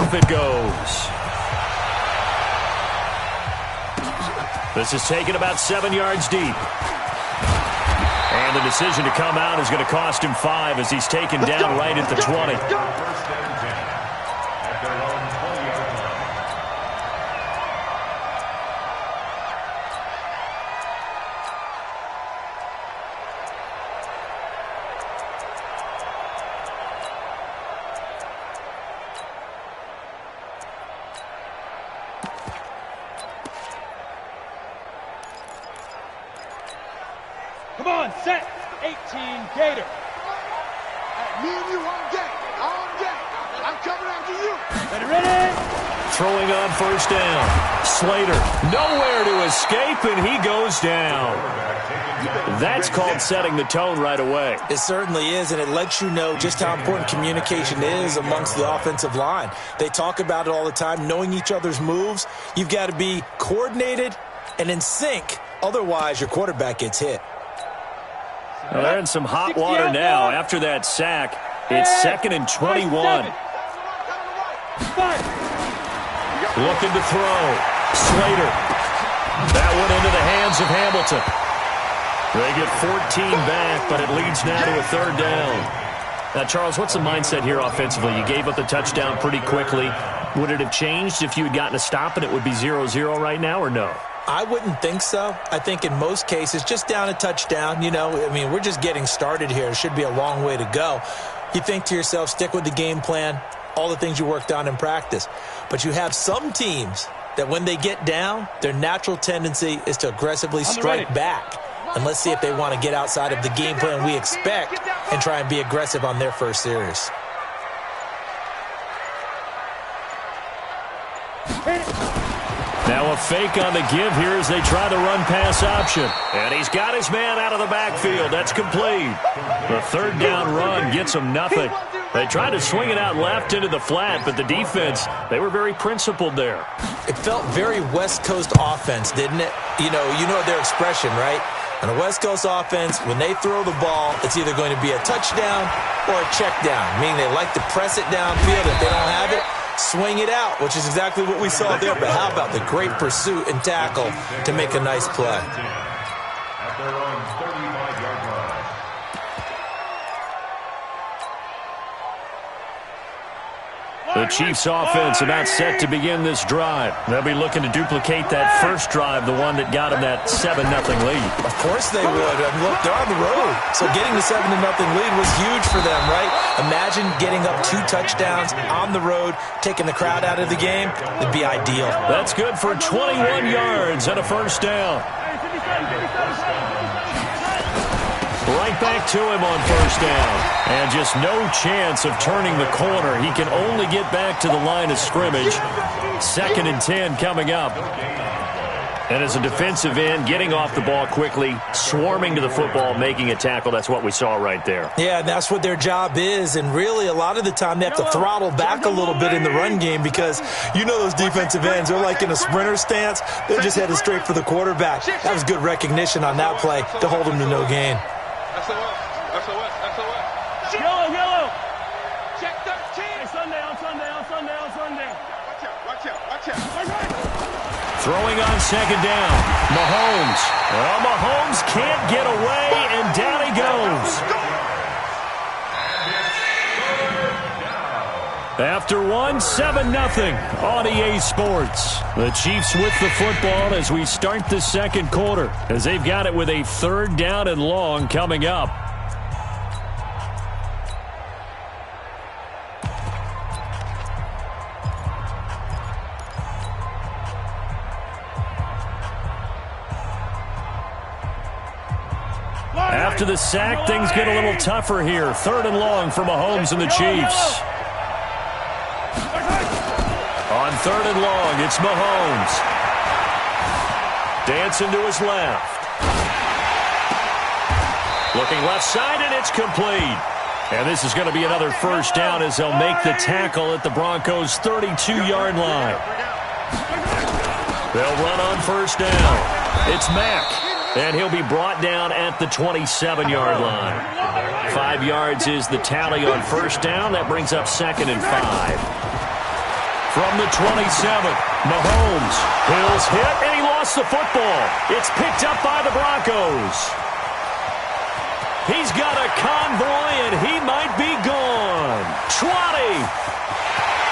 off it goes. This is taken about 7 yards deep. And the decision to come out is going to cost him 5 as he's taken down right at the 20. Come on, set. 18, Gator. Me and you on deck. I'm coming after you. Ready? Throwing on first down. Slater, nowhere to escape, and he goes down. That's called setting the tone right away. It certainly is, and it lets you know just how important communication is amongst the offensive line. They talk about it all the time, knowing each other's moves. You've got to be coordinated and in sync. Otherwise, your quarterback gets hit. Well, they're in some hot water now. After that sack, it's 2nd and 21. Looking to throw. Slater. That one into the hands of Hamilton. They get 14 back, but it leads now to a 3rd down. Now, Charles, what's the mindset here offensively? You gave up the touchdown pretty quickly. Would it have changed if you had gotten a stop and it would be 0-0 right now, or no? I wouldn't think so. I think in most cases, just down a touchdown, we're just getting started here. It should be a long way to go. You think to yourself, stick with the game plan, all the things you worked on in practice. But you have some teams that when they get down, their natural tendency is to aggressively strike back. And let's see if they want to get outside of the game plan we expect and try and be aggressive on their first series. Now a fake on the give here as they try the run-pass option. And he's got his man out of the backfield. That's complete. The 3rd down run gets him nothing. They tried to swing it out left into the flat, but the defense, they were very principled there. It felt very West Coast offense, didn't it? You know their expression, right? On a West Coast offense, when they throw the ball, it's either going to be a touchdown or a check down, meaning they like to press it downfield. If they don't have it, swing it out, which is exactly what we saw there. But how about the great pursuit and tackle to make a nice play? The Chiefs offense about set to begin this drive. They'll be looking to duplicate that first drive, the one that got them that 7-0 lead. Of course they would. Look, they're on the road. So getting the 7-0 lead was huge for them, right? Imagine getting up 2 touchdowns on the road, taking the crowd out of the game. It'd be ideal. That's good for 21 yards and a first down. Right back to him on first down. And just no chance of turning the corner. He can only get back to the line of scrimmage. 2nd and 10 coming up. And as a defensive end, getting off the ball quickly, swarming to the football, making a tackle. That's what we saw right there. Yeah, that's what their job is. And really, a lot of the time, they have to throttle back a little bit in the run game because those defensive ends, they're like in a sprinter stance. They're just headed straight for the quarterback. That was good recognition on that play to hold him to no gain. Yellow. Check 13. Sunday. Watch out. Throwing on 2nd down. Mahomes. Well, Mahomes can't get away, and down he goes. After 7-0 on EA Sports. The Chiefs with the football as we start the 2nd quarter, as they've got it with a 3rd down and long coming up. After the sack, things get a little tougher here. 3rd and long for Mahomes and the Chiefs. On 3rd and long, it's Mahomes. Dancing to his left. Looking left side, and it's complete. And this is going to be another first down as they'll make the tackle at the Broncos' 32-yard line. They'll run on first down. It's Mack. And he'll be brought down at the 27-yard line. 5 yards is the tally on first down. That brings up 2nd and 5. From the 27th, Mahomes. Hill's hit, and he lost the football. It's picked up by the Broncos. He's got a convoy, and he might be gone. 20.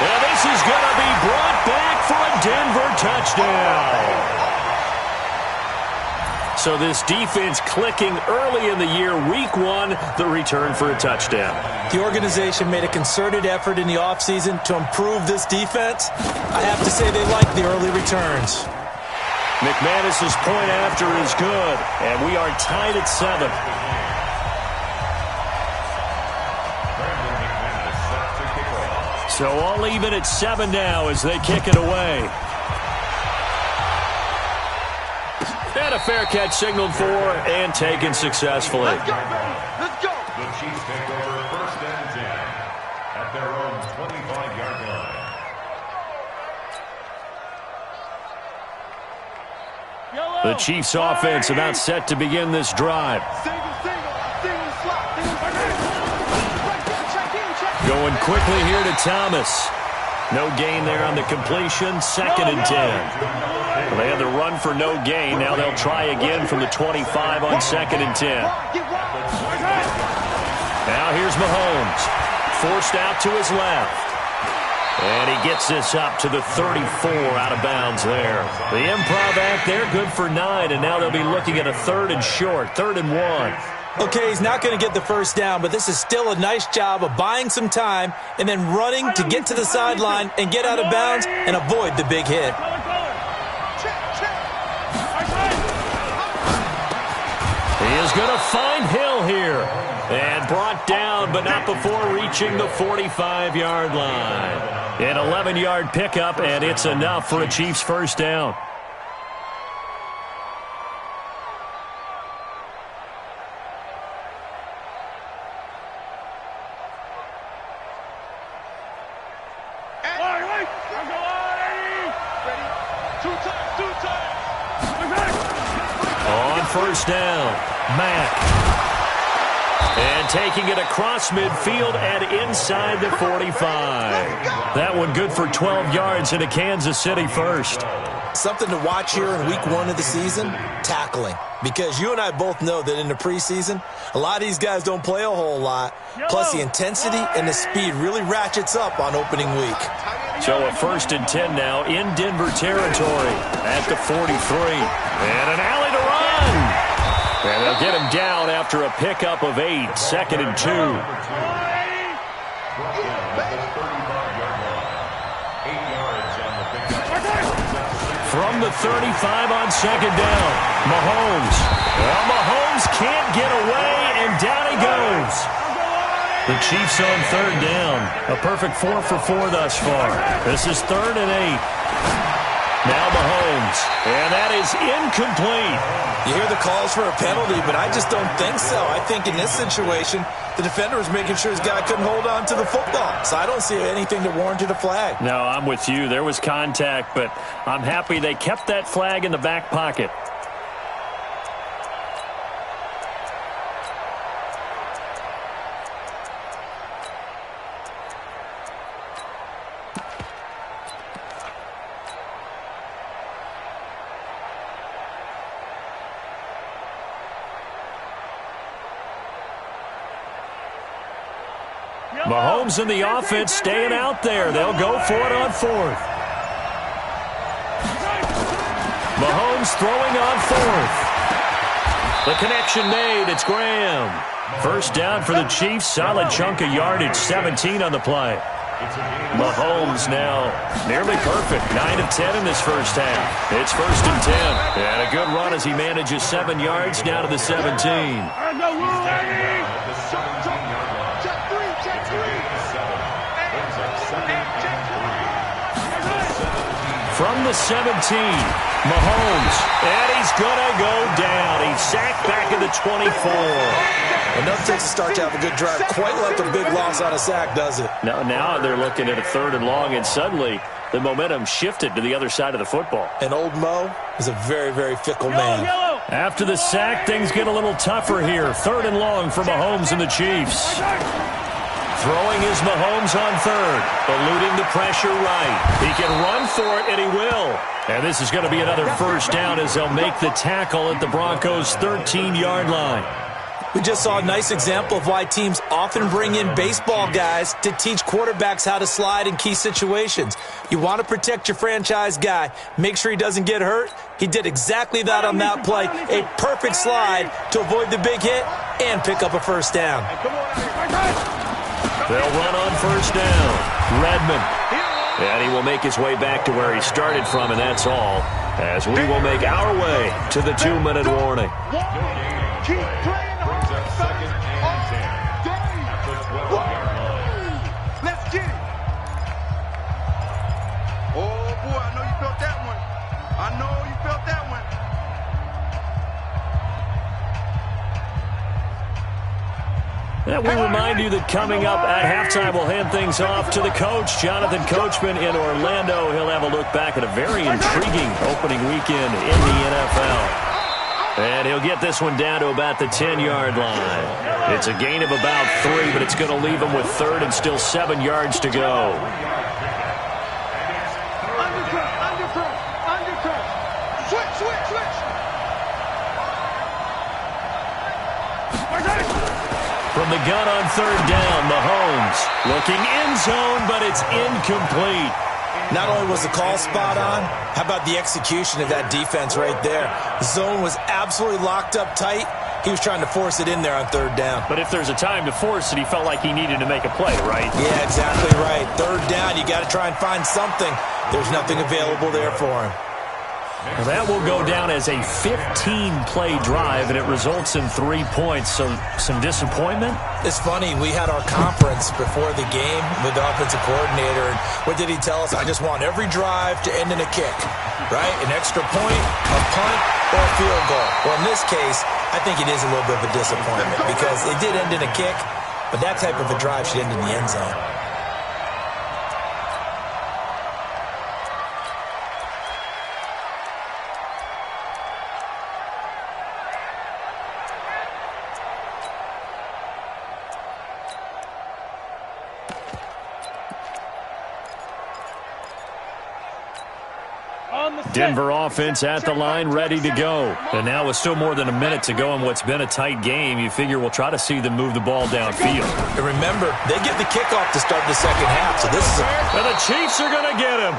And this is going to be brought back for a Denver touchdown. So this defense clicking early in the year, week one, the return for a touchdown. The organization made a concerted effort in the offseason to improve this defense. I have to say they like the early returns. McManus's point after is good, and we are tied at 7. So all even at 7 now as they kick it away. And a fair catch signaled for and taken successfully. Let's go, baby. Let's go. The Chiefs take over 1st and 10 at their own 25-yard line. The Chiefs offense about set to begin this drive. Going quickly here to Thomas. No gain there on the completion. 2nd and 10. Well, they had the run for no gain. Now they'll try again from the 25 on 2nd and 10. Now here's Mahomes. Forced out to his left. And he gets this up to the 34 out of bounds there. The improv act there, good for 9. And now they'll be looking at a 3rd and short. 3rd and 1. Okay, he's not going to get the first down, but this is still a nice job of buying some time and then running to get to the sideline and get out of bounds and avoid the big hit. He is going to find Hill here. And brought down, but not before reaching the 45-yard line. An 11-yard pickup, and it's enough for a Chiefs first down. On first down, Mack. And taking it across midfield and inside the 45. That one good for 12 yards into Kansas City first. Something to watch here in week 1 of the season, tackling. Because you and I both know that in the preseason, a lot of these guys don't play a whole lot. Plus the intensity and the speed really ratchets up on opening week. So a 1st and 10 now in Denver territory at the 43. And an alley to run. And they'll get him down after a pickup of 8. 2nd and 2. From the 35 on 2nd down, Mahomes. Well, Mahomes can't get away, and down he goes. The Chiefs on 3rd down. A perfect 4 for 4 thus far. This is 3rd and 8. Now Mahomes, and that is incomplete. You hear the calls for a penalty, but I just don't think so. I think in this situation, the defender was making sure his guy couldn't hold on to the football. So I don't see anything that warranted a flag. No, I'm with you. There was contact, but I'm happy they kept that flag in the back pocket. Mahomes and the offense staying out there. They'll go for it on 4th. Mahomes throwing on 4th. The connection made. It's Graham. First down for the Chiefs. Solid chunk of yardage. 17 on the play. Mahomes now nearly perfect. 9 of 10 in this first half. It's 1st and 10. And a good run as he manages 7 yards down to the 17. From the 17, Mahomes, and he's going to go down. He's sacked back at the 24. Enough takes to start to have a good drive. Quite like a big loss on a sack, does it? Now they're looking at a 3rd and long, and suddenly the momentum shifted to the other side of the football. And old Mo is a very, very fickle man. After the sack, things get a little tougher here. 3rd and long for Mahomes and the Chiefs. Throwing is Mahomes on third, eluding the pressure right. He can run for it, and he will. And this is going to be another first down as they'll make the tackle at the Broncos' 13-yard line. We just saw a nice example of why teams often bring in baseball guys to teach quarterbacks how to slide in key situations. You want to protect your franchise guy. Make sure he doesn't get hurt. He did exactly that on that play. A perfect slide to avoid the big hit and pick up a first down. They'll run on first down. Redmond. And he will make his way back to where he started from, and that's all, as we will make our way to the 2-minute warning. Keep playing. Let's get it. Oh, boy, I know you felt that one. I know you felt that one. And we remind you that coming up at halftime, we'll hand things off to the coach, Jonathan Coachman in Orlando. He'll have a look back at a very intriguing opening weekend in the NFL. And he'll get this one down to about the 10-yard line. It's a gain of about 3, but it's going to leave him with third and still 7 yards to go. Undercut. Switch. From the gun on third down, Mahomes looking end zone, but it's incomplete. Not only was the call spot on, how about the execution of that defense right there? The zone was absolutely locked up tight. He was trying to force it in there on third down. But if there's a time to force it, he felt like he needed to make a play, right? Yeah, exactly right. Third down, you got to try and find something. There's nothing available there for him. Well, that will go down as a 15-play drive, and it results in 3 points. So some disappointment? It's funny. We had our conference before the game with the offensive coordinator. And what did he tell us? I just want every drive to end in a kick, right? An extra point, a punt, or a field goal. Well, in this case, I think it is a little bit of a disappointment because it did end in a kick, but that type of a drive should end in the end zone. Denver offense at the line, ready to go. And now with still more than a minute to go in what's been a tight game, you figure we'll try to see them move the ball downfield. And remember, they get the kickoff to start the second half, so this is And the Chiefs are going to get him.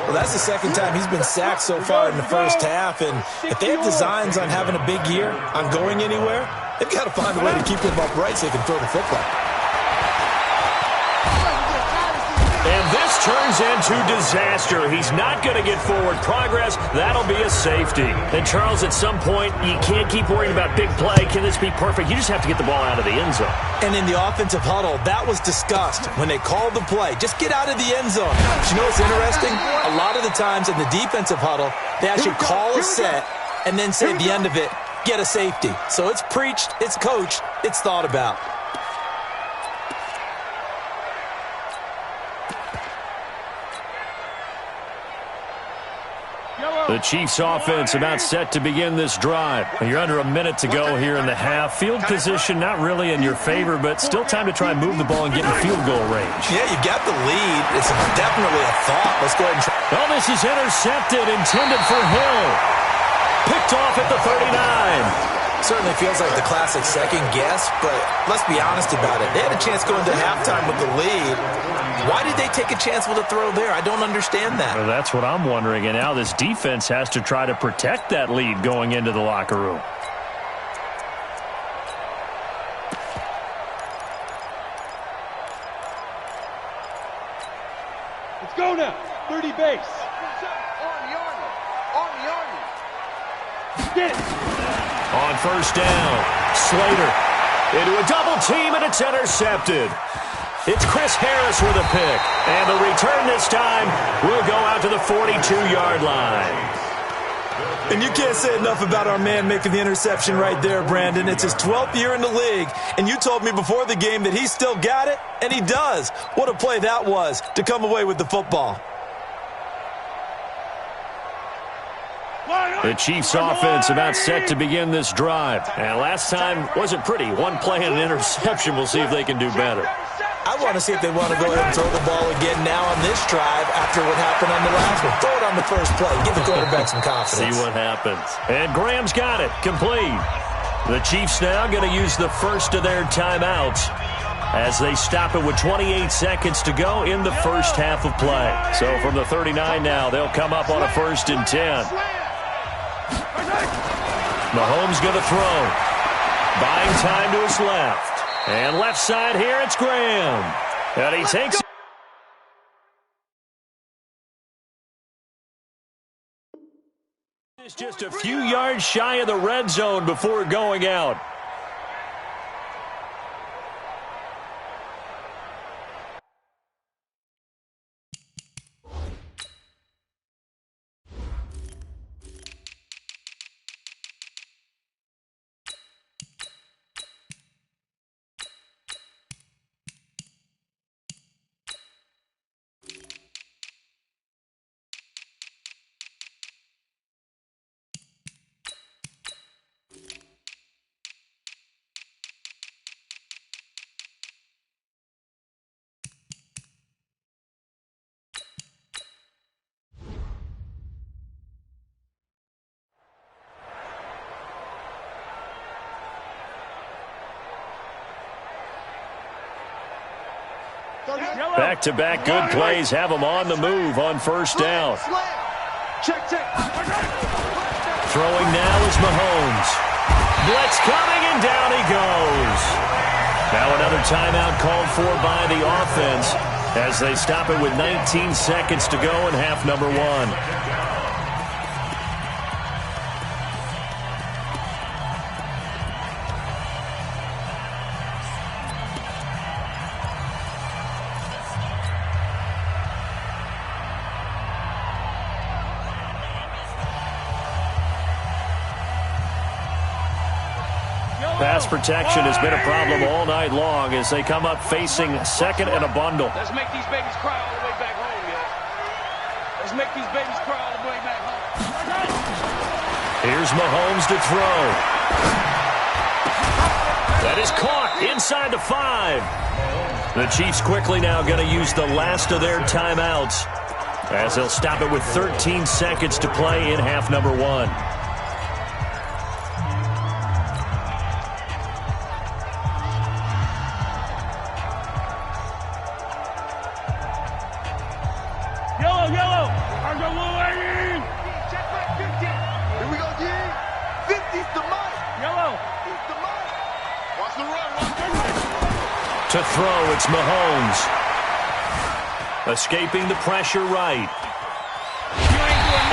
Well, that's the second time he's been sacked so far in the first half, and if they have designs on having a big year, on going anywhere, they've got to find a way to keep him upright so he can throw the football. And this turns into disaster. He's not going to get forward progress. That'll be a safety. And, Charles, at some point, you can't keep worrying about big play. Can this be perfect? You just have to get the ball out of the end zone. And in the offensive huddle, that was discussed when they called the play. Just get out of the end zone. But you know what's interesting? A lot of the times in the defensive huddle, they actually call a set and then say at the end of it, get a safety. So it's preached, it's coached, it's thought about. The Chiefs offense about set to begin this drive. You're under a minute to go here in the half. Field position not really in your favor, but still time to try and move the ball and get in field goal range. Yeah, you got the lead. It's definitely a thought. Let's go ahead and try. Well, this is intercepted, intended for Hill. Picked off at the 39. Certainly feels like the classic second guess, but let's be honest about it. They had a chance going to halftime with the lead. Why did they take a chance with a throw there? I don't understand that. Well, that's what I'm wondering, and now this defense has to try to protect that lead going into the locker room. Let's go now. 30 base. Get it. On first down, Slater into a double team, and it's intercepted. It's Chris Harris with a pick, and the return this time will go out to the 42-yard line. And you can't say enough about our man making the interception right there, Brandon. It's his 12th year in the league, and you told me before the game that he still got it, and he does. What a play that was to come away with the football. The Chiefs offense about set to begin this drive. And last time wasn't pretty. One play and an interception. We'll see if they can do better. I want to see if they want to go ahead and throw the ball again now on this drive after what happened on the last one. Throw it on the first play. Give the quarterback some confidence. See what happens. And Graham's got it. Complete. The Chiefs now going to use the first of their timeouts as they stop it with 28 seconds to go in the first half of play. So from the 39 now, they'll come up on a 1st and 10. Mahomes going to throw. Buying time to his left. And left side here, it's Graham. And he takes it. It's just a few yards shy of the red zone before going out. Back-to-back good plays have them on the move on first down. Throwing now is Mahomes. Blitz coming, and down he goes. Now another timeout called for by the offense as they stop it with 19 seconds to go in half number 1. Pass protection has been a problem all night long as they come up facing second and a bundle. Let's make these babies cry all the way back home, yo. Let's make these babies cry all the way back home. Here's Mahomes to throw. That is caught inside the 5. The Chiefs quickly now going to use the last of their timeouts as they'll stop it with 13 seconds to play in half number 1. To throw, it's Mahomes. Escaping the pressure right.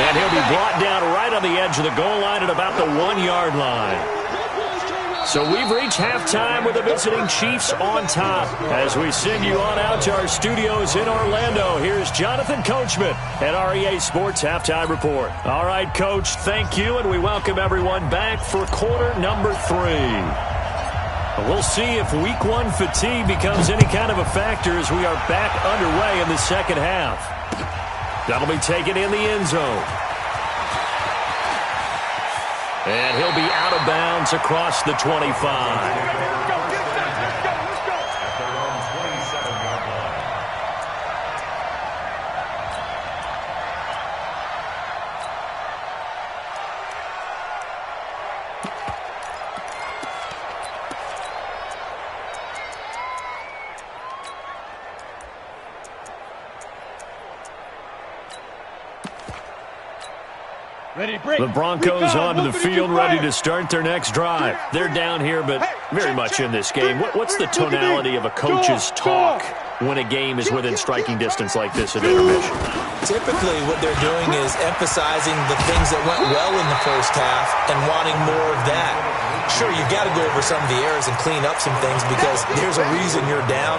And he'll be brought down right on the edge of the goal line at about the 1-yard line. So we've reached halftime with the visiting Chiefs on top. As we send you on out to our studios in Orlando, here's Jonathan Coachman at REA Sports Halftime Report. All right, Coach, thank you, and we welcome everyone back for quarter number 3. We'll see if week 1 fatigue becomes any kind of a factor as we are back underway in the second half. That'll be taken in the end zone. And he'll be out of bounds across the 25. The Broncos onto the field, ready to start their next drive. They're down here, but very much in this game. What's the tonality of a coach's talk when a game is within striking distance like this at intermission? Typically, what they're doing is emphasizing the things that went well in the first half and wanting more of that. Sure, you've got to go over some of the errors and clean up some things because there's a reason you're down.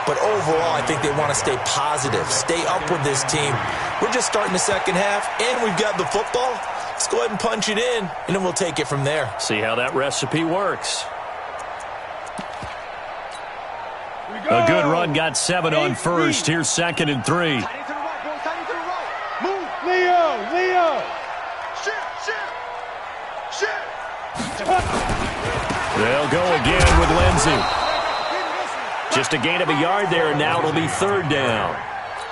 But overall, I think they want to stay positive, stay up with this team. We're just starting the second half, and we've got the football. Let's go ahead and punch it in, and then we'll take it from there. See how that recipe works. A good run got 7 on first. Here's 2nd and 3. Leo! They'll go again with Lindsey. Just a gain of a yard there, and now it'll be third down.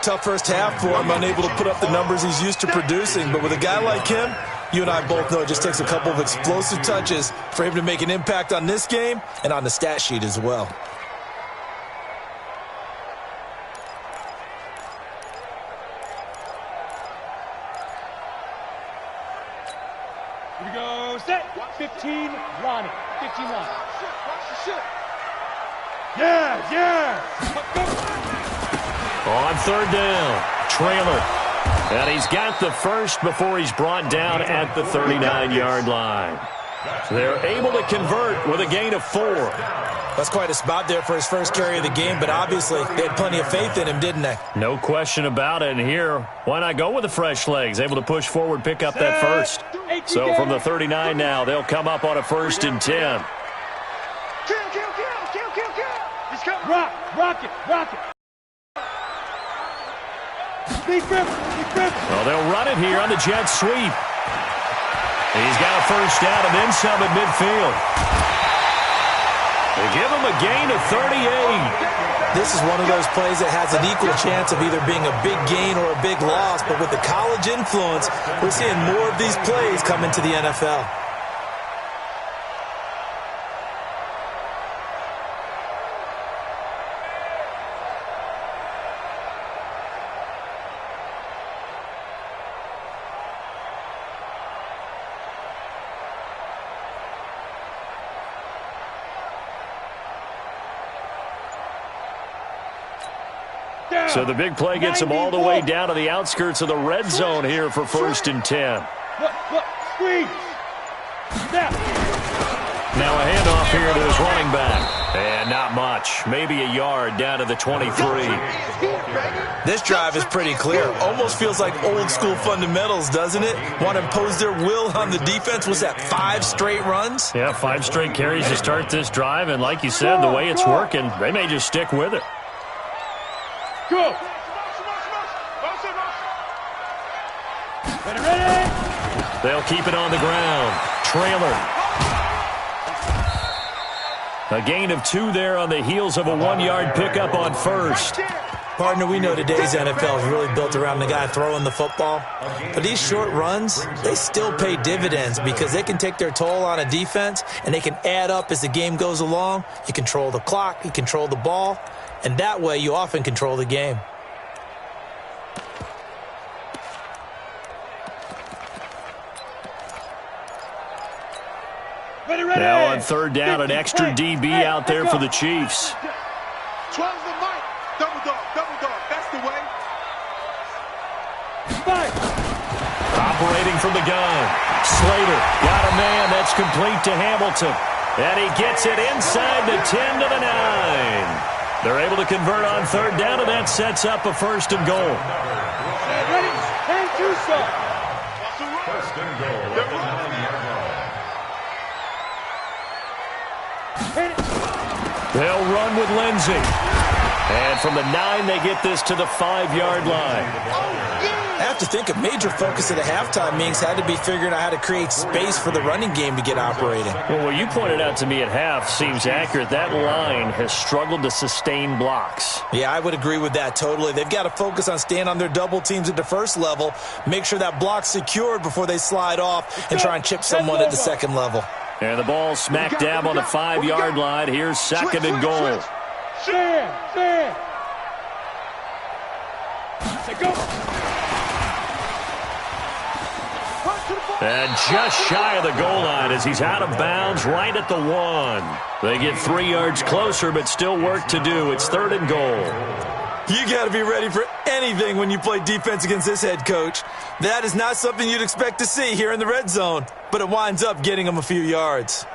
Tough first half for him, unable to put up the numbers he's used to producing. But with a guy like him, you and I both know it just takes a couple of explosive touches for him to make an impact on this game and on the stat sheet as well. Here we go, set. 15 line. 15 line. Watch the shit. Yeah. On third down, trailer. And he's got the first before he's brought down at the 39-yard line. They're able to convert with a gain of 4. That's quite a spot there for his first carry of the game, but obviously they had plenty of faith in him, didn't they? No question about it. And here, why not go with the fresh legs? Able to push forward, pick up that first. So from the 39 now, they'll come up on a 1st and 10. Kill. He's coming. Rock it. Big grip. Well, they'll run it here on the jet sweep. He's got a first down and then some at midfield. They give him a gain of 38. This is one of those plays that has an equal chance of either being a big gain or a big loss, but with the college influence, we're seeing more of these plays come into the NFL. So the big play gets him all the way down to the outskirts of the red zone here for 1st and 10. Look, squeeze. Snap. Now a handoff here to his running back. And not much. Maybe a yard down to the 23. This drive is pretty clear. Almost feels like old school fundamentals, doesn't it? Want to impose their will on the defense. Was that 5 straight runs? Yeah, 5 straight carries to start this drive. And like you said, the way it's working, they may just stick with it. Go. Ready. They'll keep it on the ground. Trailer. A gain of 2 there on the heels of a 1-yard pickup on first. Partner, we know today's NFL is really built around the guy throwing the football. But these short runs, they still pay dividends because they can take their toll on a defense and they can add up as the game goes along. You control the clock, you control the ball, and that way you often control the game. Now on third down, an extra DB out there for the Chiefs. 12 the mic. Double dog. That's the way. Operating from the gun. Slater got a man. That's complete to Hamilton. And he gets it inside the 10 to the 9. They're able to convert on third down, and that sets up a 1st and goal. Ready? And do so. 1st and goal. They'll run with Lindsey. And from the 9, they get this to the 5-yard line. I have to think a major focus of the halftime meetings had to be figuring out how to create space for the running game to get operating. Well, what you pointed out to me at half seems accurate. That line has struggled to sustain blocks. Yeah, I would agree with that totally. They've got to focus on staying on their double teams at the first level, make sure that block's secured before they slide off and try and chip someone at the second level. And the ball smack dab on the 5-yard line. Here's 2nd and goal. Stand. Go. And just shy of the goal line as he's out of bounds right at the 1. They get 3 yards closer, but still work to do. It's 3rd and goal. You got to be ready for anything when you play defense against this head coach. That is not something you'd expect to see here in the red zone, but it winds up getting him a few yards.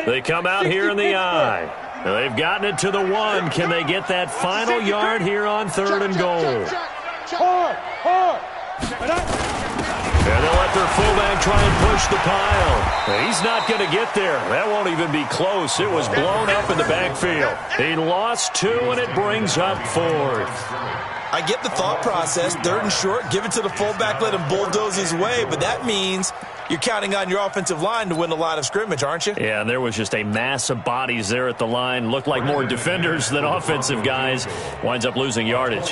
They come out here in the eye. They've gotten it to the 1. Can they get that final yard here on 3rd and goal? Hard. And they'll let their fullback try and push the pile. He's not going to get there. That won't even be close. It was blown up in the backfield. He lost 2, and it brings up 4th. I get the thought process. 3rd and short, give it to the fullback, let him bulldoze his way. But that means you're counting on your offensive line to win the line of scrimmage, aren't you? Yeah, and there was just a mass of bodies there at the line. Looked like more defenders than offensive guys. Winds up losing yardage.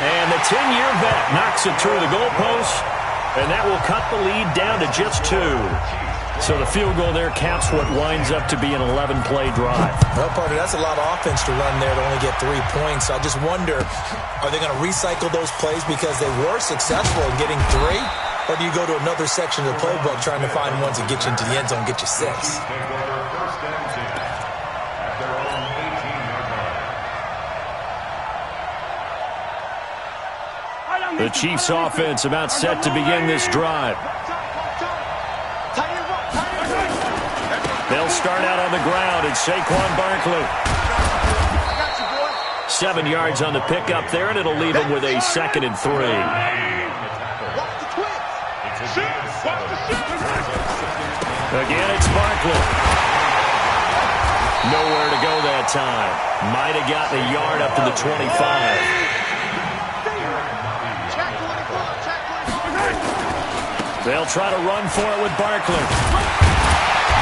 And the 10-year vet knocks it through the goalpost, and that will cut the lead down to just 2. So the field goal there caps what winds up to be an 11-play drive. Well, partner, that's a lot of offense to run there to only get 3 points. I just wonder, are they going to recycle those plays because they were successful in getting 3? Or do you go to another section of the playbook trying to find ones that get you into the end zone, get you 6? The Chiefs offense about set to begin this drive. They'll start out on the ground. It's Saquon Barkley. 7 yards on the pickup there, and it'll leave him with a 2nd and 3. Again, it's Barkley. Nowhere to go that time. Might have gotten a yard up to the 25. They'll try to run for it with Barkley.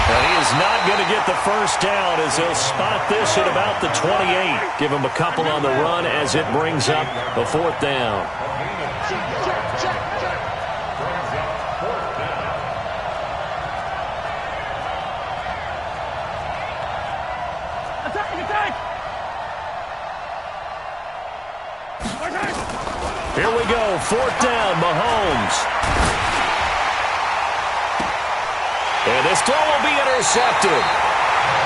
And he is not going to get the first down as he'll spot this at about the 28. Give him a couple on the run as it brings up the 4th down. Here we go, 4th down, Mahomes. And this throw will be intercepted.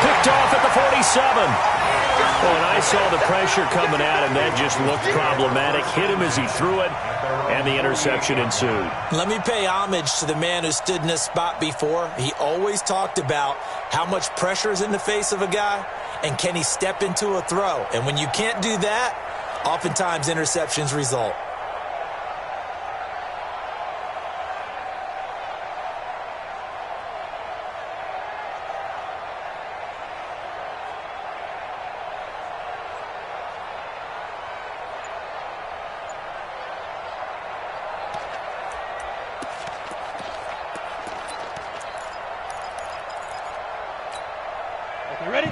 Picked off at the 47. Oh, and I saw the pressure coming at him. That just looked problematic. Hit him as he threw it, and the interception ensued. Let me pay homage to the man who stood in this spot before. He always talked about how much pressure is in the face of a guy, and can he step into a throw. And when you can't do that, oftentimes interceptions result.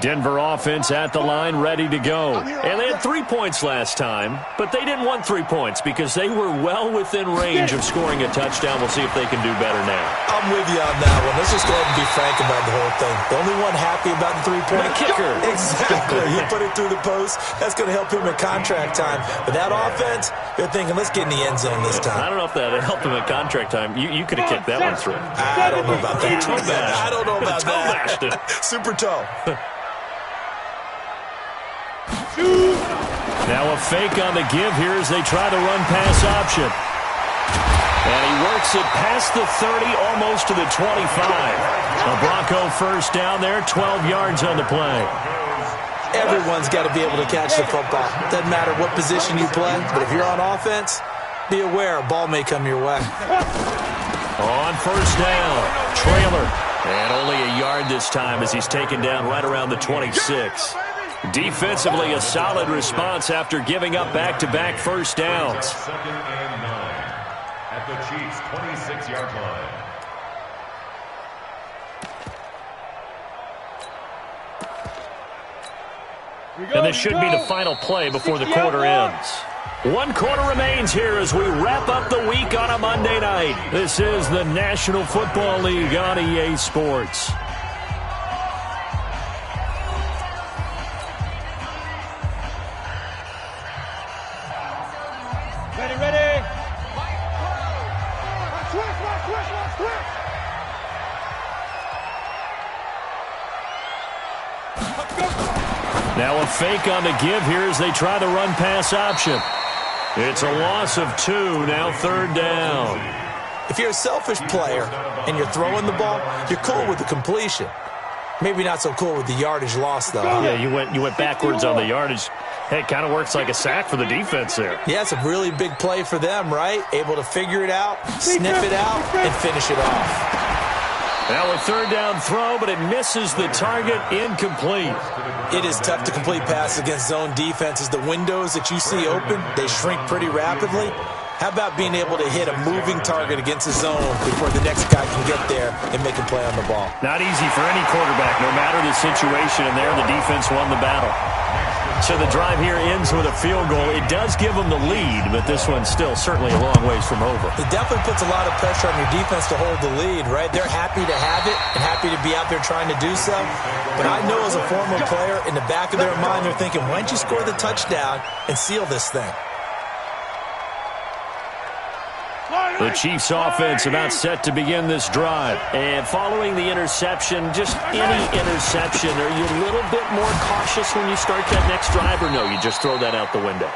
Denver offense at the line, ready to go. And they had 3 points last time, but they didn't want 3 points because they were well within range of scoring a touchdown. We'll see if they can do better now. I'm with you on that one. Let's just go ahead and be frank about the whole thing. The only one happy about the 3-point kicker. Exactly. He put it through the post. That's going to help him in contract time. But that offense, they're thinking, let's get in the end zone this time. I don't know if that helped him in contract time. You could have kicked that one through. I don't know about that. I don't know about that. Super toe. Now a fake on the give here as they try the run-pass option. And he works it past the 30, almost to the 25. A Bronco first down there, 12 yards on the play. Everyone's got to be able to catch the football. Doesn't matter what position you play, but if you're on offense, be aware a ball may come your way. On first down, trailer. And only a yard this time as he's taken down right around the 26. Defensively, a solid response after giving up back-to-back first downs. 2nd and 9 at the Chiefs' 26-yard line. And this should be the final play before the quarter ends. 1 quarter remains here as we wrap up the week on a Monday night. This is the National Football League on EA Sports. Ready. Now a fake on the give here as they try the run-pass option. It's a loss of 2, now 3rd down. If you're a selfish player and you're throwing the ball, you're cool with the completion. Maybe not so cool with the yardage loss, though. Yeah, you went backwards on the yardage. Hey, it kind of works like a sack for the defense there. Yeah, it's a really big play for them, right? Able to figure it out, sniff it out, and finish it off. Now a third down throw, but it misses the target, incomplete. It is tough to complete passes against zone defenses. The windows that you see open, they shrink pretty rapidly. How about being able to hit a moving target against the zone before the next guy can get there and make a play on the ball? Not easy for any quarterback, no matter the situation, and there the defense won the battle. So the drive here ends with a field goal. It does give them the lead, but this one's still certainly a long ways from over. It definitely puts a lot of pressure on your defense to hold the lead, right? They're happy to have it and happy to be out there trying to do so. But I know as a former player, in the back of their mind, they're thinking, why don't you score the touchdown and seal this thing? The Chiefs offense about set to begin this drive. And following the interception, just any interception, are you a little bit more cautious when you start that next drive, or no, you just throw that out the window?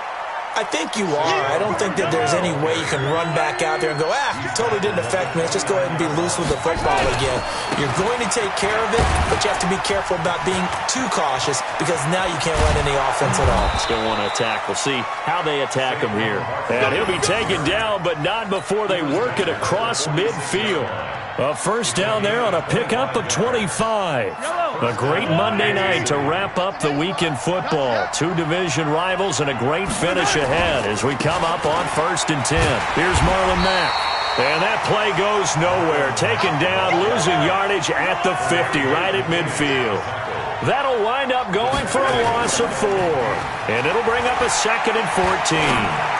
I think you are. I don't think that there's any way you can run back out there and go, totally didn't affect me. Let's just go ahead and be loose with the football again. You're going to take care of it, but you have to be careful about being too cautious because now you can't run any offense at all. Still want to attack. We'll see how they attack him here. And he'll be taken down, but not before they work it across midfield. A first down there on a pickup of 25. A great Monday night to wrap up the week in football. Two division rivals and a great finish ahead as we come up on 1st and 10. Here's Marlon Mack. And that play goes nowhere. Taken down, losing yardage at the 50, right at midfield. That'll wind up going for a loss of 4. And it'll bring up a 2nd and 14.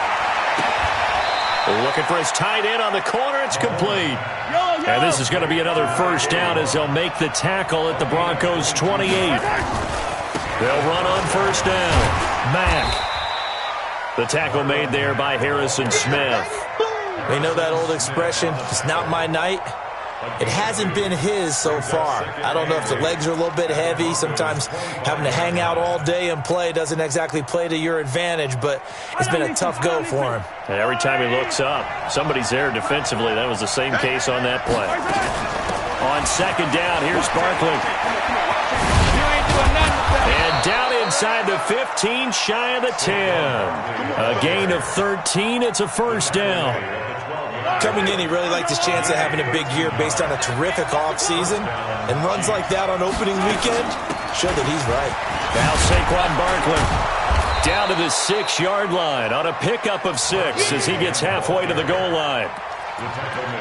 Looking for his tight end on the corner. It's complete. And this is going to be another first down as they'll make the tackle at the Broncos' 28. They'll run on first down. Mack. The tackle made there by Harrison Smith. They know that old expression, it's not my night. It hasn't been his so far. I don't know if the legs are a little bit heavy. Sometimes having to hang out all day and play doesn't exactly play to your advantage, but it's been a tough go for him. And every time he looks up, somebody's there defensively. That was the same case on that play. On 2nd down, here's Barkley. And down inside the 15, shy of the 10. A gain of 13. It's a first down. Coming in, he really liked his chance of having a big year based on a terrific offseason. And runs like that on opening weekend show that he's right. Now Saquon Barkley down to the 6-yard line on a pickup of 6 as he gets halfway to the goal line.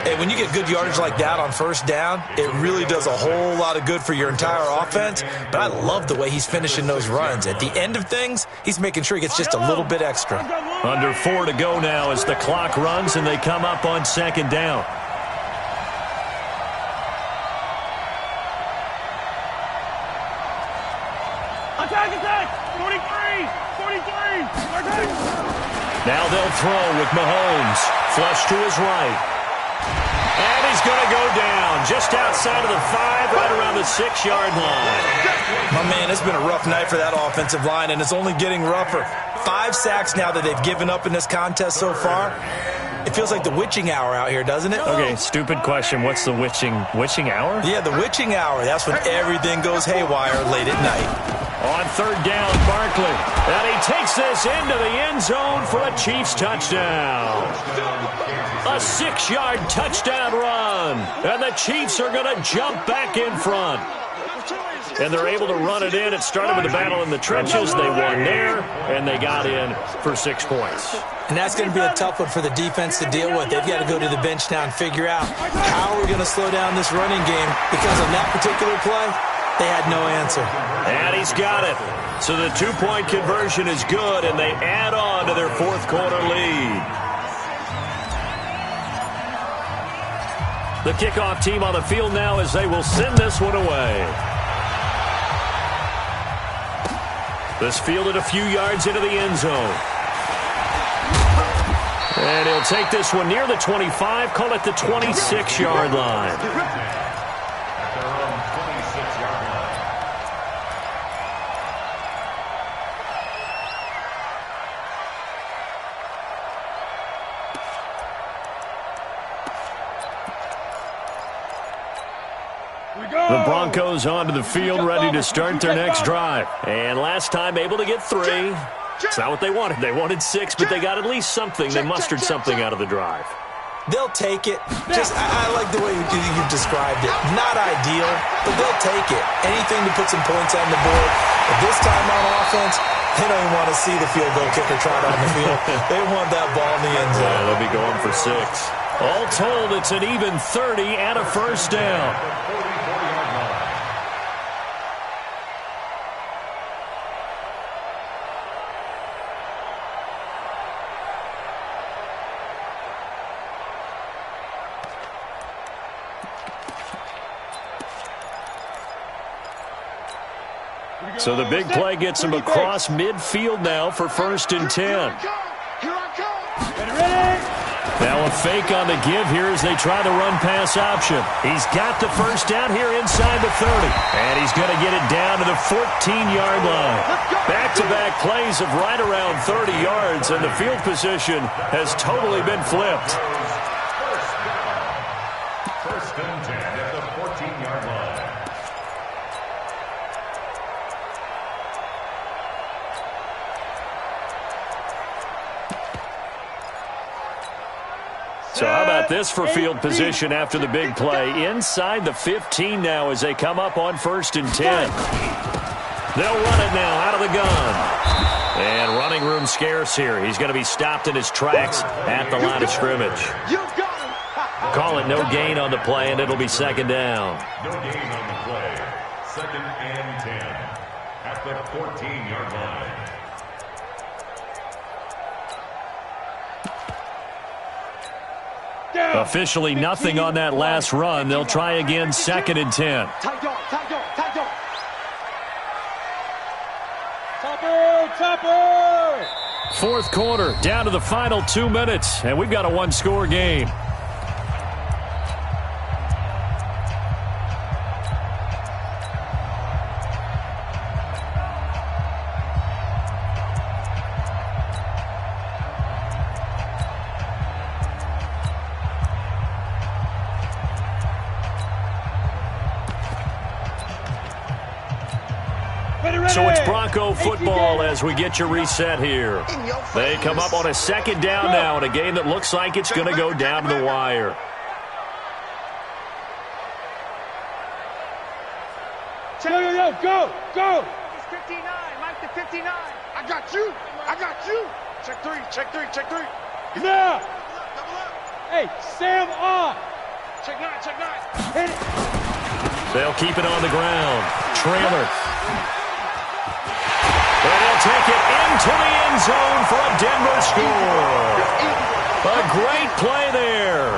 Hey, when you get good yardage like that on first down, it really does a whole lot of good for your entire offense. But I love the way he's finishing those runs. At the end of things, he's making sure he gets just a little bit extra. Under 4 to go now as the clock runs and they come up on 2nd down. Attack! 43! Now they'll throw with Mahomes. Flush to his right. And he's going to go down just outside of the 5, right around the 6-yard line. My man, it's been a rough night for that offensive line, and it's only getting rougher. 5 sacks now that they've given up in this contest so far. It feels like the witching hour out here, doesn't it? Okay, stupid question. What's the witching hour? Yeah, the witching hour. That's when everything goes haywire late at night. On 3rd down, Barkley. And he takes this into the end zone for a Chiefs touchdown. A 6-yard touchdown run. And the Chiefs are going to jump back in front. And they're able to run it in. It started with a battle in the trenches. They won there, and they got in for 6 points. And that's going to be a tough one for the defense to deal with. They've got to go to the bench now and figure out how are we going to slow down this running game, because on that particular play, they had no answer. And he's got it. So the 2-point conversion is good, and they add on to their 4th quarter lead. The kickoff team on the field now as they will send this one away. This fielded a few yards into the end zone. And he'll take this one near the 25, call it the 26-yard line. The Broncos onto the field, ready to start their next drive. And last time able to get 3. It's not what they wanted. They wanted 6, but they got at least something. They mustered something out of the drive. They'll take it. I like the way you described it. Not ideal, but they'll take it. Anything to put some points on the board. But this time on offense, they don't even want to see the field goal kicker trot on the field. They want that ball in the end zone. Yeah, they'll be going for 6. All told, it's an even 30 and a first down. So the big play gets him across midfield now for 1st and 10. Now a fake on the give here as they try the run-pass option. He's got the first down here inside the 30. And he's going to get it down to the 14-yard line. Back-to-back plays of right around 30 yards, and the field position has totally been flipped. First and 10 at the 14-yard line. So how about this for field position after the big play? Inside the 15 now as they come up on 1st and 10. They'll run it now out of the gun. And running room scarce here. He's going to be stopped in his tracks at the line of scrimmage. Call it no gain on the play, and it'll be 2nd down. No gain on the play. 2nd and 10 at the 14-yard line. Officially nothing on that last run. They'll try again 2nd and 10. Topper! 4th quarter, down to the final 2 minutes, and we've got a 1-score game. So it's Bronco football as we get you reset here. They come up on a 2nd down now in a game that looks like it's going to go down to the wire. Go! It's 59, Mike the 59. I got you. Check three. Now! Hey, Sam off! Check 9. Hit it! They'll keep it on the ground. Trailer. And he'll take it into the end zone for a Denver score. A great play there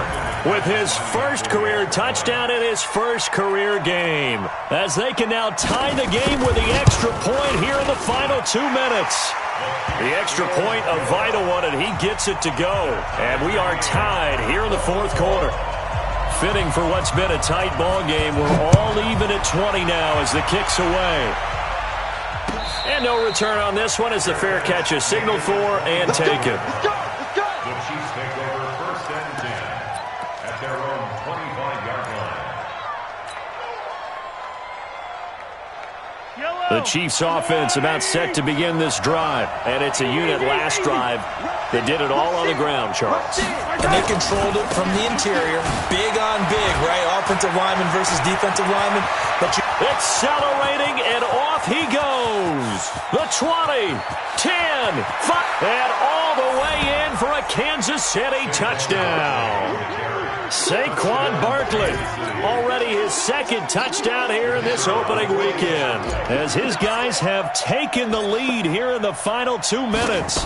with his first career touchdown in his first career game, as they can now tie the game with the extra point here in the final 2 minutes. The extra point, a vital one, and he gets it to go. And we are tied here in the 4th quarter. Fitting for what's been a tight ball game. We're all even at 20 now as the kick's away. And no return on this one as the fair catch is signaled for and taken. The Chiefs take over 1st and 10 at their own 25-yard line. The Chiefs offense about set to begin this drive. And it's a unit last drive that did it all on the ground, Charles. And they controlled it from the interior. Big on big, right? Offensive lineman versus defensive lineman. But Accelerating, and off he goes. The 20, 10, 5, and all the way in for a Kansas City touchdown. Saquon Barkley, already his 2nd touchdown here in this opening weekend, as his guys have taken the lead here in the final 2 minutes.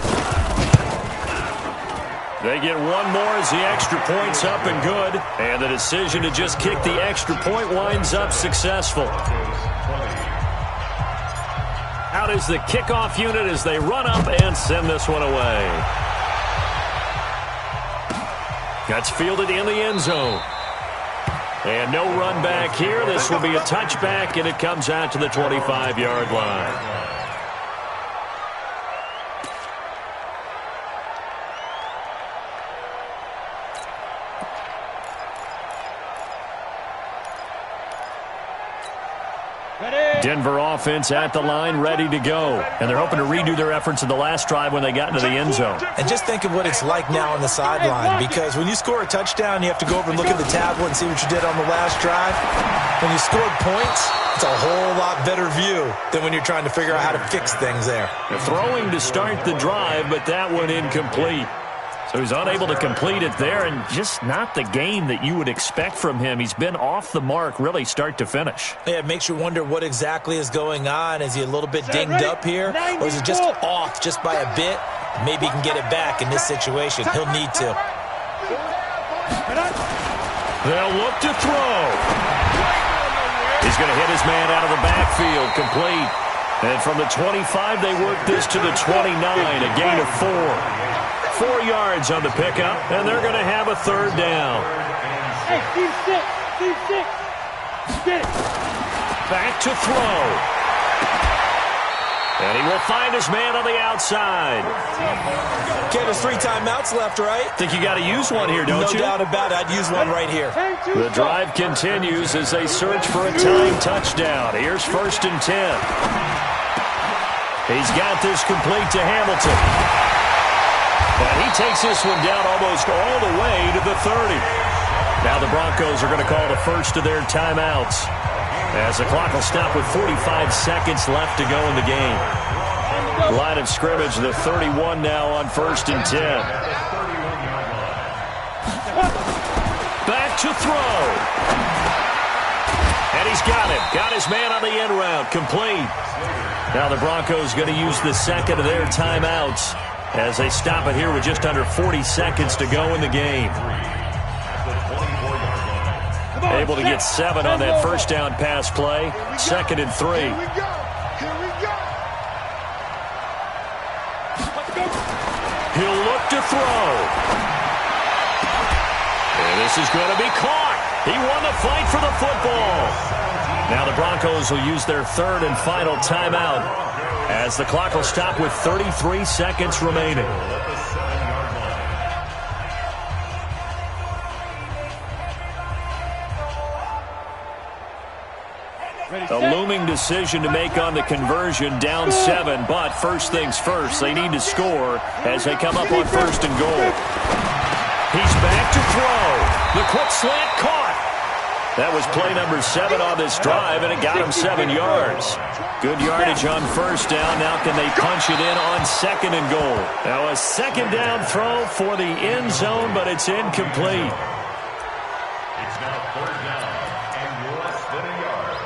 They get one more as the extra point's up and good. And the decision to just kick the extra point winds up successful. Out is the kickoff unit as they run up and send this one away. That's fielded in the end zone. And no run back here. This will be a touchback, and it comes out to the 25-yard line. Denver offense at the line, ready to go. And they're hoping to redo their efforts in the last drive when they got into the end zone. And just think of what it's like now on the sideline, because when you score a touchdown, you have to go over and look at the tablet and see what you did on the last drive. When you scored points, it's a whole lot better view than when you're trying to figure out how to fix things there. Throwing to start the drive, but that one incomplete. So he's unable to complete it there, and just not the game that you would expect from him. He's been off the mark, really, start to finish. Yeah, it makes you wonder what exactly is going on. Is he a little bit dinged up here, or is it just off just by a bit? Maybe he can get it back in this situation. He'll need to. They'll look to throw. He's going to hit his man out of the backfield, complete. And from the 25, they work this to the 29, a gain of 4. 4 yards on the pickup, and they're going to have a third down. Hey, Steve 6. Get it. Back to throw. And he will find his man on the outside. Okay, there's 3 timeouts left, right? Think you got to use one here, don't you? No doubt about it. I'd use one right here. The drive continues as they search for a tying touchdown. Here's 1st and 10. He's got this complete to Hamilton. And he takes this one down almost all the way to the 30. Now the Broncos are going to call the first of their timeouts, as the clock will stop with 45 seconds left to go in the game. Line of scrimmage, the 31 now on 1st and 10. Back to throw. And he's got him. Got his man on the end route. Complete. Now the Broncos going to use the second of their timeouts as they stop it here with just under 40 seconds to go in the game. Able to get 7 on that first down pass play. 2nd and 3. Here we go. He'll look to throw. And this is going to be caught. He won the fight for the football. Now the Broncos will use their 3rd and final timeout, as the clock will stop with 33 seconds remaining. A looming decision to make on the conversion, down 7, but first things first, they need to score as they come up on 1st and goal. He's back to throw. The quick slant caught. That was play number 7 on this drive, and it got him 7 yards. Good yardage on 1st down. Now can they punch it in on 2nd and goal? Now a 2nd down throw for the end zone, but it's incomplete. It's now 3rd down and less than a yard.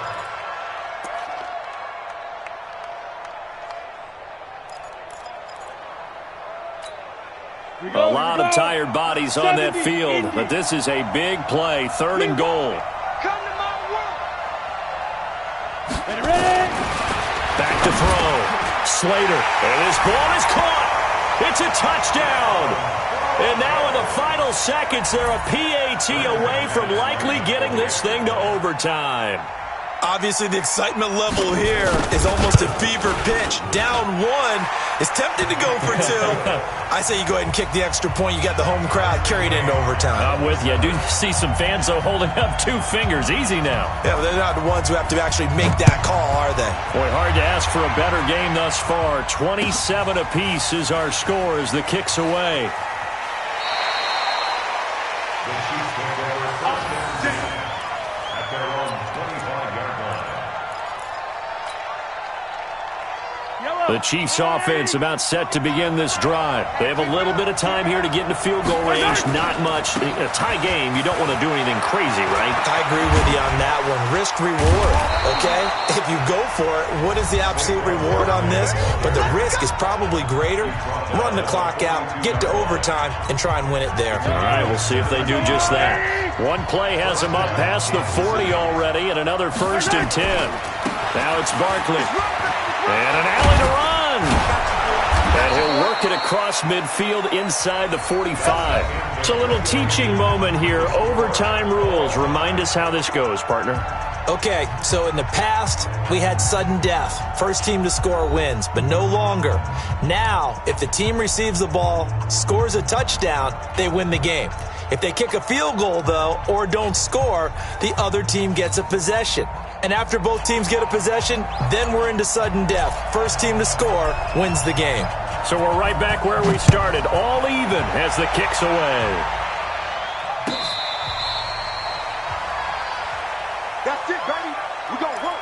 A lot of tired bodies on that field, but this is a big play. 3rd and goal. Come to my work. Back to throw. Slater. And this ball is caught. It's a touchdown. And now in the final seconds, they're a PAT away from likely getting this thing to overtime. Obviously, the excitement level here is almost a fever pitch. Down 1 is tempted to go for 2. I say you go ahead and kick the extra point. You got the home crowd carried into overtime. I'm with you. I do see some fans, though, holding up 2 fingers. Easy now. Yeah, they're not the ones who have to actually make that call, are they? Boy, hard to ask for a better game thus far. 27 apiece is our score as the kick's away. The Chiefs take over 1st and 10 at their own 25-yard line. The Chiefs offense about set to begin this drive. They have a little bit of time here to get into field goal range. Not much. A tie game, you don't want to do anything crazy, right? I agree with you on that one. Risk reward, okay? If you go for it, what is the absolute reward on this? But the risk is probably greater. Run the clock out, get to overtime, and try and win it there. All right, we'll see if they do just that. One play has them up past the 40 already, and another 1st and 10. Now it's Barkley. And an alley to run. And he'll work it across midfield inside the 45. It's a little teaching moment here. Overtime rules. Remind us how this goes, partner. Okay, so in the past, we had sudden death. First team to score wins, but no longer. Now, if the team receives the ball, scores a touchdown, they win the game. If they kick a field goal, though, or don't score, the other team gets a possession. And after both teams get a possession, then we're into sudden death. First team to score wins the game. So we're right back where we started, all even as the kick's away. That's it, baby. We're going to work.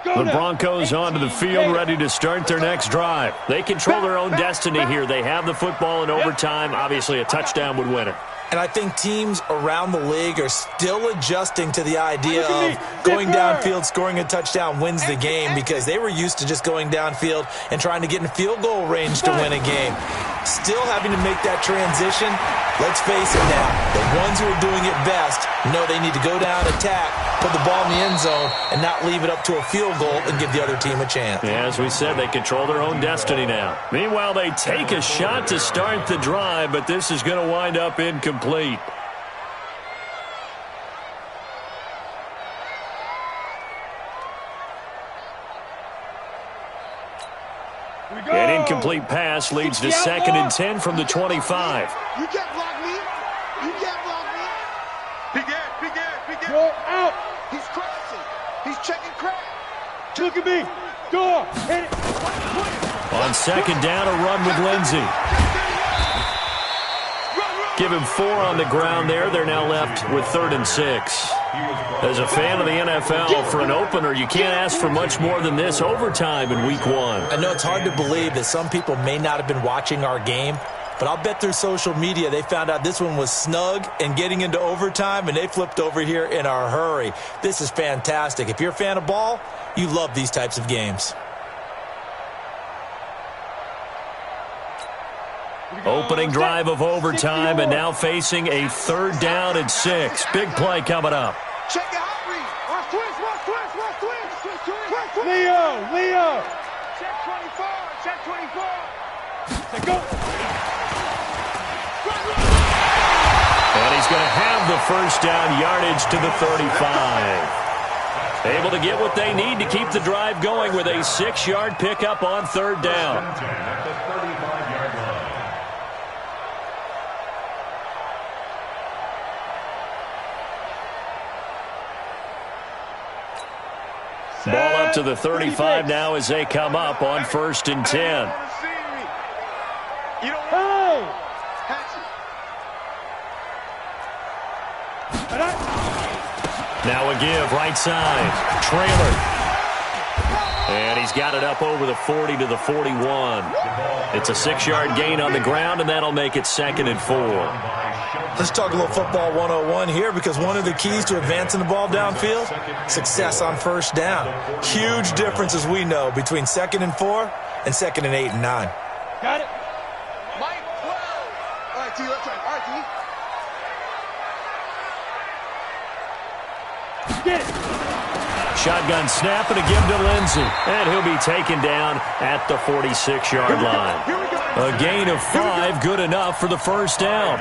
The Broncos onto the field, ready to start their next drive. They control their own destiny here. They have the football in overtime. Obviously, a touchdown would win it. And I think teams around the league are still adjusting to the idea of going downfield, scoring a touchdown wins the game, because they were used to just going downfield and trying to get in field goal range to win a game. Still having to make that transition. Let's face it now, the ones who are doing it best know they need to go down, attack, put the ball in the end zone, and not leave it up to a field goal and give the other team a chance. Yeah, as we said, they control their own destiny now. Meanwhile, they take a shot to start the drive, but this is going to wind up incomplete. An incomplete pass leads to 2nd and 10 from the 25. You can't block me. You can't block me. Big air. Go out. He's crashing. He's checking crash. Look at me. Go. Hit it. On 2nd down, a run with Lindsey. Give him 4 on the ground there. They're now left with 3rd and 6. As a fan of the NFL, for an opener, you can't ask for much more than this overtime in Week 1. I know it's hard to believe that some people may not have been watching our game, but I'll bet through social media they found out this one was snug and getting into overtime, and they flipped over here in a hurry. This is fantastic. If you're a fan of ball, you love these types of games. Opening drive of overtime, and now facing a 3rd down and 6. Big play coming up. Check it out, Reed. Watch twist. Leo. Check 24. Let's go. And he's going to have the 1st down, yardage to the 35. Able to get what they need to keep the drive going with a 6-yard pickup on 3rd down. At the 35-yard line. Ball up to the 35 now as they come up on 1st and 10. You don't Hey. Now a give, right side. Trailer. And he's got it up over the 40 to the 41. It's a 6-yard gain on the ground, and that'll make it 2nd and 4. Let's talk a little football 101 here, because one of the keys to advancing the ball downfield, success on 1st down. Huge difference, as we know, between 2nd and 4 and 2nd and 8 and 9. Got it. Mike 12. All right, T, let's try. All right, T. Get it. Shotgun snap and a give to Lindsey. And he'll be taken down at the 46-yard line. A gain of 5, good enough for the 1st down.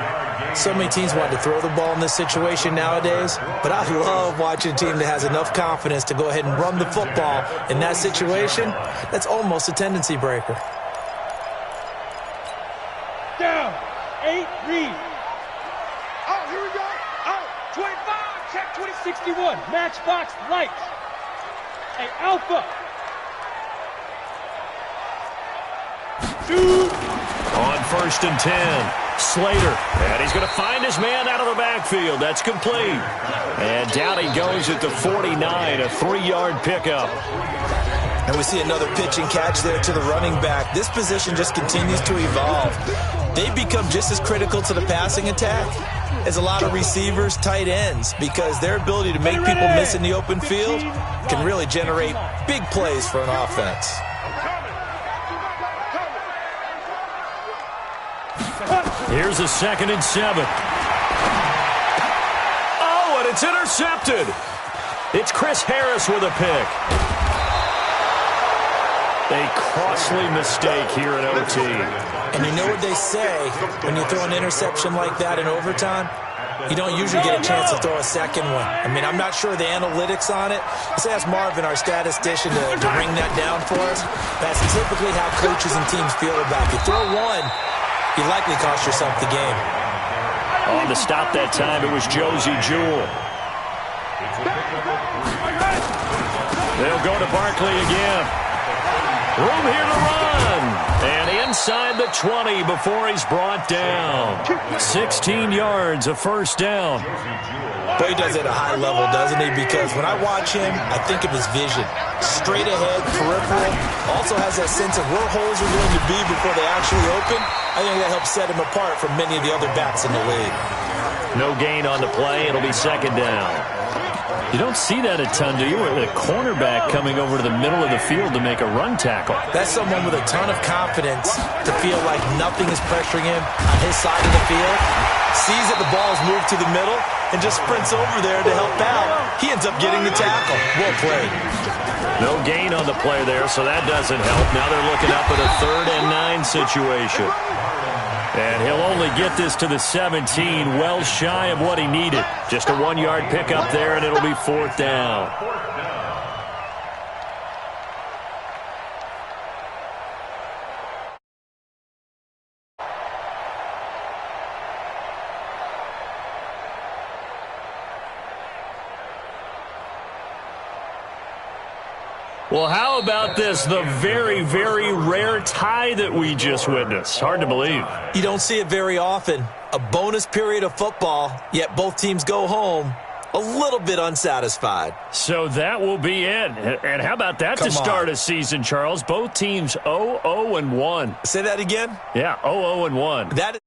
So many teams want to throw the ball in this situation nowadays, but I love watching a team that has enough confidence to go ahead and run the football in that situation. That's almost a tendency breaker. Down. 8, read. Oh, here we go. Out. 25. Check 2061. Matchbox lights. Hey, Alpha. Shoot. On 1st and 10, Slater. And he's going to find his man out of the backfield. That's complete. And down he goes at the 49, a 3-yard pickup. And we see another pitch and catch there to the running back. This position just continues to evolve. They've become just as critical to the passing attack as a lot of receivers, tight ends, because their ability to make people miss in the open field can really generate big plays for an offense. Here's a 2nd and 7. Oh, and it's intercepted. It's Chris Harris with a pick. A costly mistake here at OT. And you know what they say, when you throw an interception like that in overtime, you don't usually get a chance to throw a second one. I mean, I'm not sure the analytics on it. Let's ask Marvin, our statistician, to ring that down for us. That's typically how coaches and teams feel about it. You throw one, you likely cost yourself the game. On the stop that time, it was Josie Jewell. They'll go to Barkley again. Room here to run. And inside the 20 before he's brought down. 16 yards, a first down. Boy, he does it at a high level, doesn't he? Because when I watch him, I think of his vision. Straight ahead, peripheral. Also has that sense of where holes are going to be before they actually open. I think that helps set him apart from many of the other backs in the league. No gain on the play. It'll be second down. You don't see that a ton, do you? With a cornerback coming over to the middle of the field to make a run tackle. That's someone with a ton of confidence to feel like nothing is pressuring him on his side of the field. Sees that the ball's moved to the middle and just sprints over there to help out. He ends up getting the tackle. Well played. No gain on the play there, so that doesn't help. Now they're looking up at a 3rd and 9 situation. And he'll only get this to the 17, well shy of what he needed. Just a 1-yard pickup there, and it'll be 4th down. Well, how about this? The very, very rare tie that we just witnessed. Hard to believe. You don't see it very often. A bonus period of football, yet both teams go home a little bit unsatisfied. So that will be it. And how about that to start a season, Charles? Both teams 0-0-1. Say that again? Yeah, 0-0-1. That